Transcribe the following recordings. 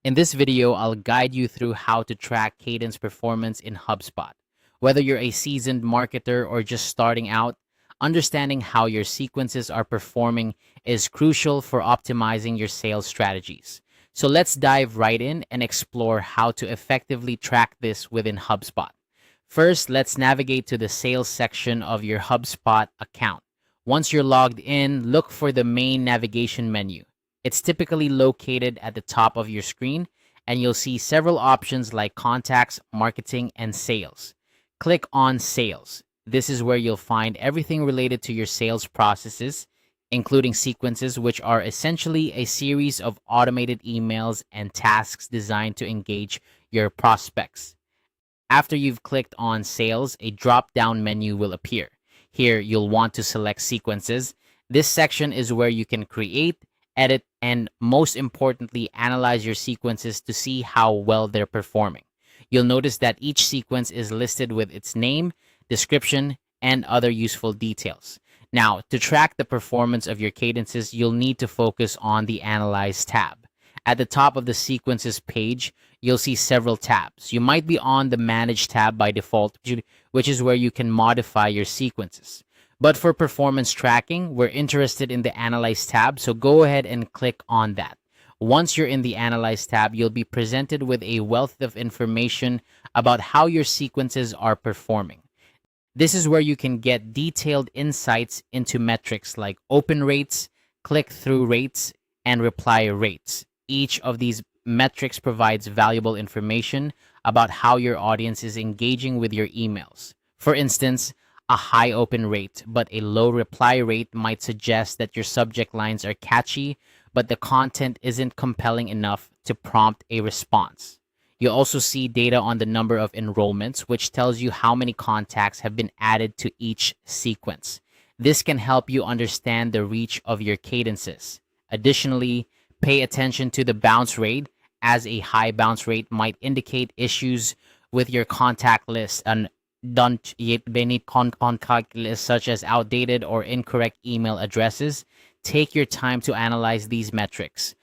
In this video, I'll guide you through how to track Cadence performance in HubSpot. Whether you're a seasoned marketer or just starting out, understanding how your sequences are performing is crucial for optimizing your sales strategies. So let's dive right in and explore how to effectively track this within HubSpot. First, let's navigate to the sales section of your HubSpot account. Once you're logged in, look for the main navigation menu. It's typically located at the top of your screen, and you'll see several options like contacts, marketing, and sales. Click on Sales. This is where you'll find everything related to your sales processes, including sequences, which are essentially a series of automated emails and tasks designed to engage your prospects. After you've clicked on Sales, a drop down menu will appear. Here, you'll want to select Sequences. This section is where you can create, edit, and most importantly, analyze your sequences to see how well they're performing. You'll notice that each sequence is listed with its name, description, and other useful details. Now, to track the performance of your cadences, you'll need to focus on the Analyze tab. At the top of the Sequences page, you'll see several tabs. You might be on the Manage tab by default, which is where you can modify your sequences. But for performance tracking, we're interested in the Analyze tab, so go ahead and click on that. Once you're in the Analyze tab, you'll be presented with a wealth of information about how your sequences are performing. This is where you can get detailed insights into metrics like open rates, click-through rates, and reply rates. Each of these metrics provides valuable information about how your audience is engaging with your emails. For instance, a high open rate but a low reply rate might suggest that your subject lines are catchy, but the content isn't compelling enough to prompt a response. You'll also see data on the number of enrollments, which tells you how many contacts have been added to each sequence. This can help you understand the reach of your cadences. Additionally, pay attention to the bounce rate, as a high bounce rate might indicate issues with your contact list and don't yet beneath contact lists such as outdated or incorrect email addresses. Take your time to analyze these metrics.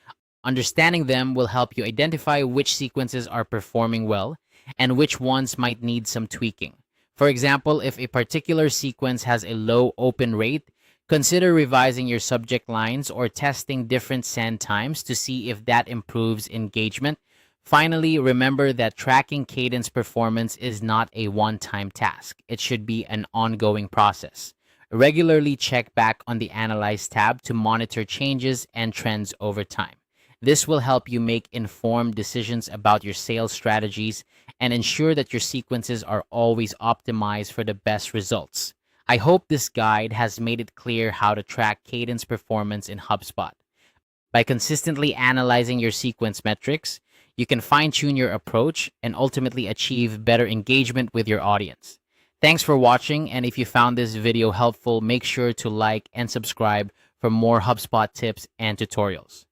Understanding them will help you identify which sequences are performing well and which ones might need some tweaking. For example, if a particular sequence has a low open rate, consider revising your subject lines or testing different send times to see if that improves engagement. Finally, remember that tracking cadence performance is not a one-time task. It should be an ongoing process. Regularly check back on the Analyze tab to monitor changes and trends over time. This will help you make informed decisions about your sales strategies and ensure that your sequences are always optimized for the best results. I hope this guide has made it clear how to track cadence performance in HubSpot. By consistently analyzing your sequence metrics, you can fine-tune your approach and ultimately achieve better engagement with your audience. Thanks for watching, and if you found this video helpful, make sure to like and subscribe for more HubSpot tips and tutorials.